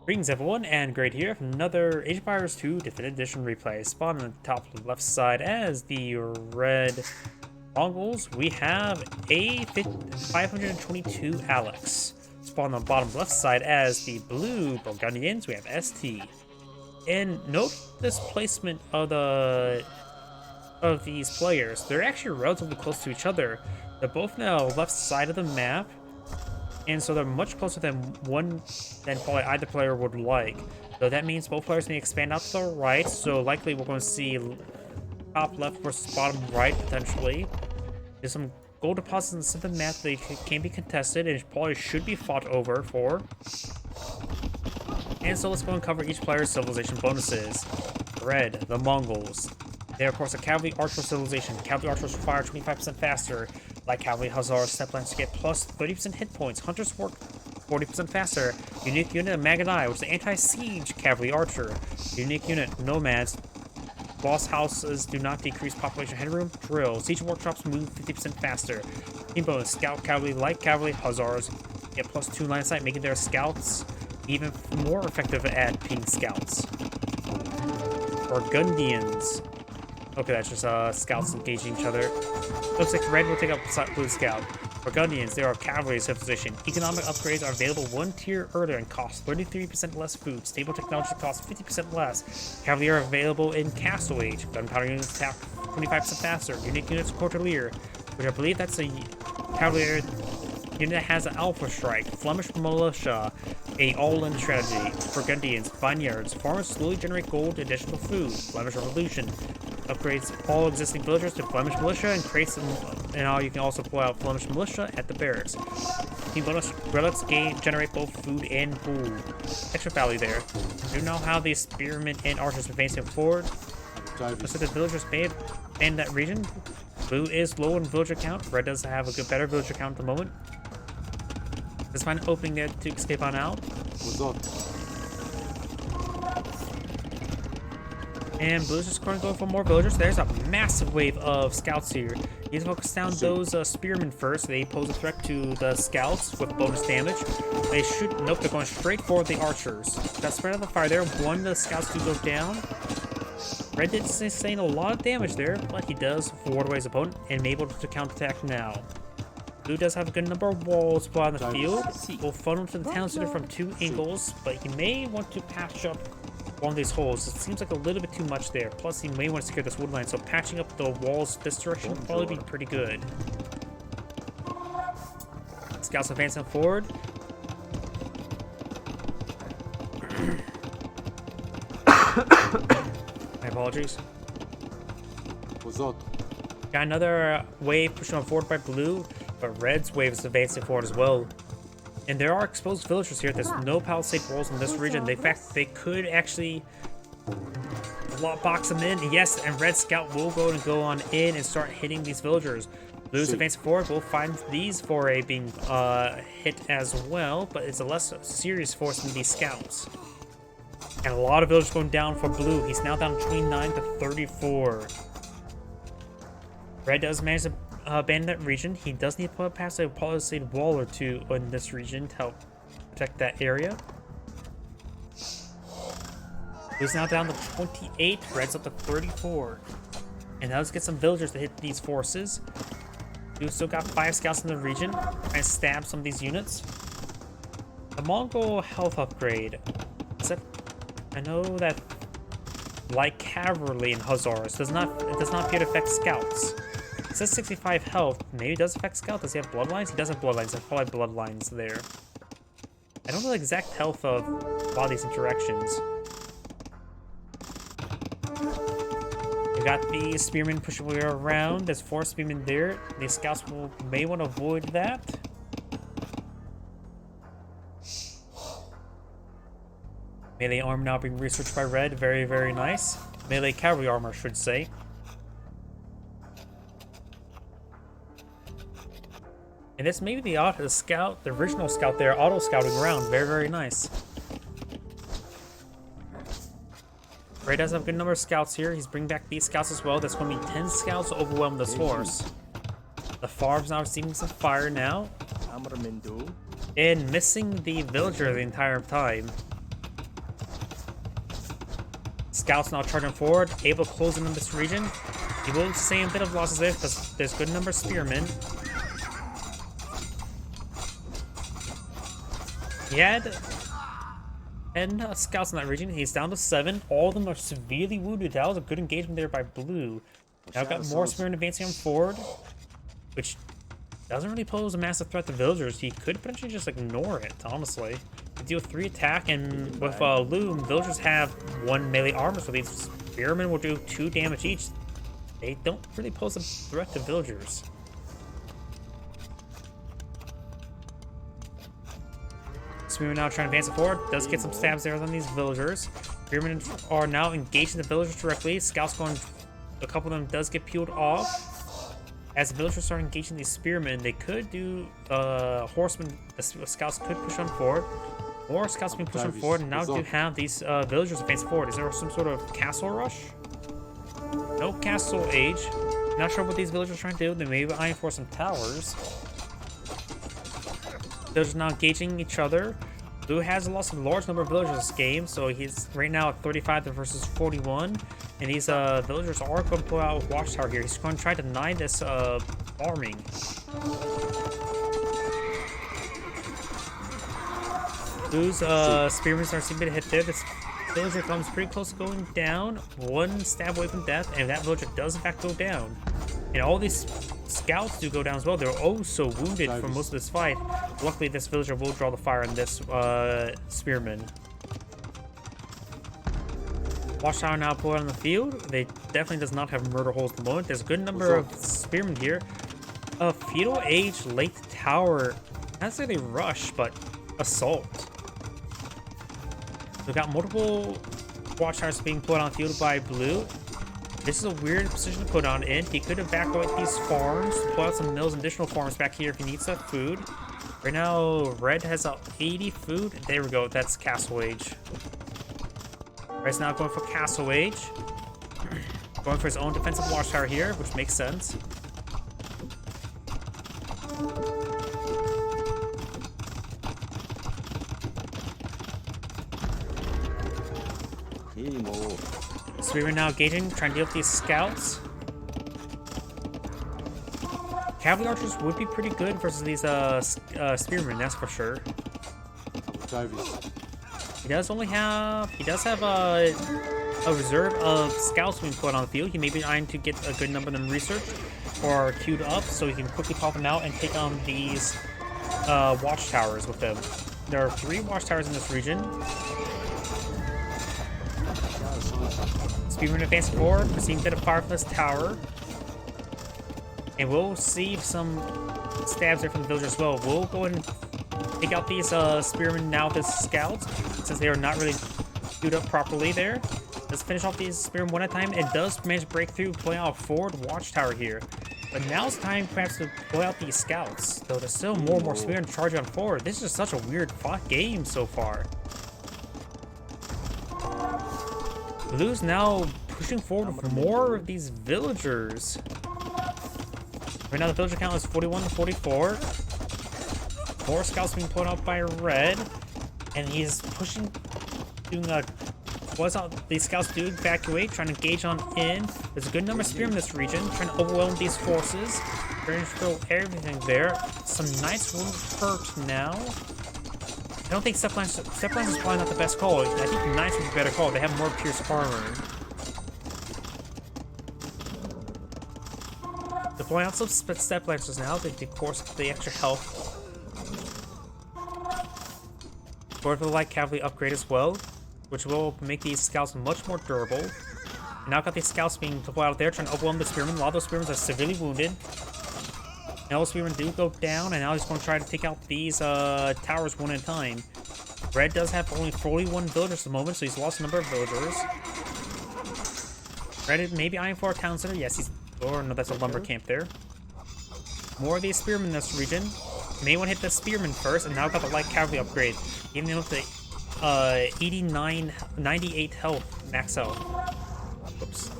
Greetings everyone, and Great here for another Age of Empires 2 Definitive Edition replay. Spawn on the top left side as the red Mongols, we have a522alex. Spawn on the bottom left side as the blue Burgundians, we have ST. And note this placement of these players. They're actually relatively close to each other. They're both now left side of the map. And so they're much closer than probably either player would like. So that means both players need to expand out to the right. So likely we're going to see top left versus bottom right potentially. There's some gold deposits in the center of the map that can be contested and probably should be fought over for. And so let's go and cover each player's civilization bonuses. Red, the Mongols. They're of course a cavalry archer civilization. Cavalry archers fire 25% faster. Like cavalry hussars, steplines to get plus 30% hit points. Hunters work 40% faster. Unique unit of Magadai, which is an anti-siege cavalry archer. Unique unit nomads. Boss houses do not decrease population headroom. Drill. Siege workshops move 50% faster. Team bonus. Scout cavalry, light cavalry hussars get plus 2 line of sight, making their scouts even more effective at ping scouts. Burgundians. Okay, that's just scouts engaging each other. Looks like red will take up blue scout. Burgundians, they are a cavalry civilization. Economic upgrades are available one tier earlier and cost 33% less food. Stable technology costs 50% less. Cavalry are available in Castle Age. Gunpowder units attack 25% faster. Unique units Courtier, which I believe that's a cavalry unit that has an alpha strike. Flemish militia, a all-in strategy. Burgundians, vineyards. Farmers slowly generate gold additional food. Flemish revolution. Upgrades all existing villagers to Flemish militia and creates them. And now you can also pull out Flemish militia at the barracks. Team bonus relics generate both food and food. Extra value there. You know how the spearmen and archers advancing forward. Looks like the villagers may in that region. Blue is low in villager count. Red does have a better villager count at the moment. Let's find an opening there to escape on out. What's up? And Blue's just going to go for more villagers. There's a massive wave of scouts here. You need to focus down those spearmen first. They pose a threat to the scouts with bonus damage. They shoot. Nope, they're going straight for the archers. Got spread out the fire there. One of the scouts do go down. Red did sustain a lot of damage there, but he does ward away his opponent and be able to counterattack now. Blue does have a good number of walls put on the field. Will funnel to the town center from 2 angles, but he may want to patch up one of these holes. It seems like a little bit too much there. Plus, he may want to secure this wood line, so patching up the walls this direction will probably be pretty good. Scouts advancing forward. My apologies. What's up? Got another wave pushing on forward by blue, but red's wave is advancing forward as well. And there are exposed villagers here. There's no palisade walls in this region. In fact, they could actually box them in. Yes, and red scout will go on in and start hitting these villagers. Blue's advancing forward. We'll find these foray being hit as well, but it's a less serious force than these scouts. And a lot of villagers going down for blue. He's now down 29 to 34. Red does manage to abandon that region. He does need to put past a palisade wall or two in this region to help protect that area. He's now down to 28. Red's up to 34. And now let's get some villagers to hit these forces. We've still got 5 scouts in the region trying to stab some of these units. The Mongol health upgrade. I know that like cavalry and hussars does not appear to affect scouts. It says 65 health. Maybe it does affect scout. Does he have bloodlines? He does have bloodlines. There's probably bloodlines there. I don't know the exact health of a lot of these interactions. We got the spearmen pushing around. There's 4 spearmen there. The scouts may want to avoid that. Melee armor now being researched by red. Very, very nice. Melee cavalry armor, I should say. And this may be the original scout there, auto-scouting around. Very, very nice. Ray does have a good number of scouts here. He's bringing back these scouts as well. There's going to be 10 scouts to overwhelm this force. The farm's now receiving some fire now. And missing the villager the entire time. Scouts now charging forward, able to close in on this region. He will sustain a bit of losses there because there's good number of spearmen. He had 10 scouts in that region. He's down to 7. All of them are severely wounded. That was a good engagement there by blue. Now I've got more spearmen advancing on forward, which doesn't really pose a massive threat to villagers. He could potentially just ignore it, honestly. Deal 3 attack, and with Loom, villagers have 1 melee armor, so these spearmen will do 2 damage each. They don't really pose a threat to villagers. Spearmen now trying to advance it forward. Does get some stabs there on these villagers. Spearmen are now engaging the villagers directly. Scouts going, a couple of them does get peeled off. As the villagers start engaging these spearmen, they could do horsemen. The scouts could push on forward. More scouts being pushed on forward, and now do have these villagers advance forward. Is there some sort of castle rush? No castle age. Not sure what these villagers are trying to do. They may be eyeing for some towers. Villagers now engaging each other. Blue has lost a large number of villagers this game, so he's right now at 35 versus 41. And these villagers are going to pull out a watchtower here. He's going to try to deny this farming. Blue's spearmen are seeming to hit there. This villager comes pretty close to going down. 1 stab away from death, and that villager does in fact go down. And all these scouts do go down as well. They're oh so wounded for most of this fight. Luckily, this villager will draw the fire on this spearman. Watchtower now pulled out on the field. They definitely does not have murder holes at the moment. There's a good number of spearmen here. A feudal age late tower. Not necessarily rush, but assault. We've got multiple watchtowers being put on the field by blue. This is a weird position to put on in. He could evacuate these farms, pull out some mills and additional farms back here if he needs that food. Right now, red has 80 food. There we go. That's castle age. Red's now going for castle age. Going for his own defensive watchtower here, which makes sense. Spearmen now engaging, trying to deal with these scouts. Cavalry archers would be pretty good versus these spearmen, that's for sure. He does have a reserve of scouts being put on the field. He may be trying to get a good number of them researched or queued up so he can quickly pop them out and take on these watchtowers with them. There are 3 watchtowers in this region. Spearmen advancing forward, receiving a bit of fire from this tower. And we'll see some stabs there from the villagers as well. We'll go ahead and take out these spearmen now with his scouts, since they are not really queued up properly there. Let's finish off these spearmen one at a time. It does manage to break through, pulling out a forward watchtower here. But now's the time perhaps to pull out these scouts, though there's still more and more spearmen charging on forward. This is just such a weird fought game so far. Blue's now pushing forward with more of these villagers. Right now the villager count is 41 to 44. More scouts being pulled out by red. And he's pushing, doing a... these scouts do evacuate, trying to engage on in. There's a good number of spearmen in this region, trying to overwhelm these forces. Trying to throw everything there. Some knights will hurt now. I don't think Steplines is probably not the best call. I think Knights would be a better call. They have more pierce armor. Deploying out some Steplines now to, of course, the extra health. Forward for the light cavalry upgrade as well, which will make these scouts much more durable. And now got these scouts being deployed out there, trying to overwhelm the spearmen. A lot of those spearmen are severely wounded. Now the spearmen do go down, and now he's going to try to take out these towers one at a time. Red does have only 41 villagers at the moment, so he's lost a number of villagers. Red may be eyeing for a town center. Yes, he's... Oh, no, that's a lumber camp there. More of these spearmen in this region. May want to hit the spearmen first, and now got the light cavalry upgrade. Even though the 98 health max health. Oops.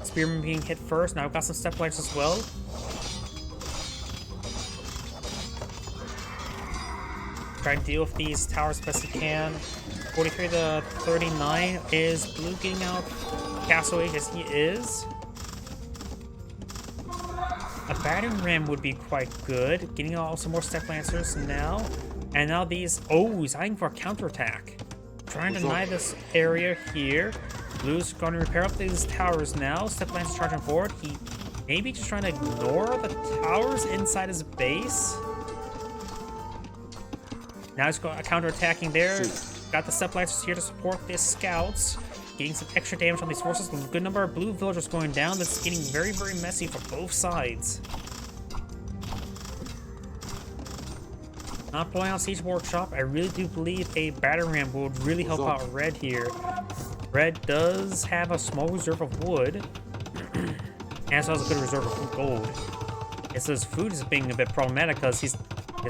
Spearmen being hit first. Now we've got some steplights as well. Try and deal with these towers as best he can. 43 to 39. Is blue getting out castle age as he is? A battering ram would be quite good. Getting out some more step lancers now. And now these... Oh, he's eyeing for a counterattack. Trying to deny this area here. Blue's going to repair up these towers now. Step Lance charging forward. He maybe just trying to ignore the towers inside his base. Now he's counter-attacking there. Got the Step Lancers here to support the scouts. Getting some extra damage on these forces. A good number of blue villagers going down. That's getting very, very messy for both sides. Not pulling out Siege Workshop. I really do believe a battering ram would really help out Red here. Red does have a small reserve of wood, and also has a good reserve of gold. It's his food is being a bit problematic because his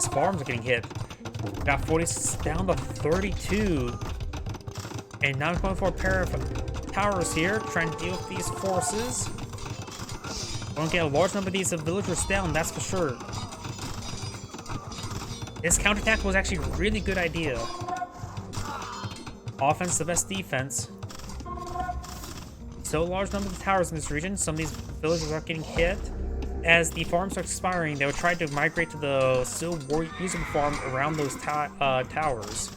farms are getting hit. Got 40 down to 32, and now he's going for a pair of towers here, trying to deal with these forces. Won't get a large number of these villagers down, that's for sure. This counterattack was actually a really good idea. Offense, the best defense. So large number of towers in this region. Some of these villagers are getting hit. As the farms are expiring, they will try to migrate to the still usable farm around those towers.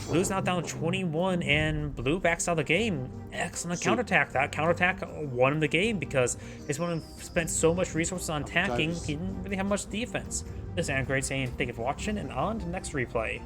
Blue's now down to 21, and Blue backs out of the game. Excellent counterattack. That counterattack won the game because his opponent spent so much resources on attacking, he didn't really have much defense. This is Great saying thank you for watching, and on to the next replay.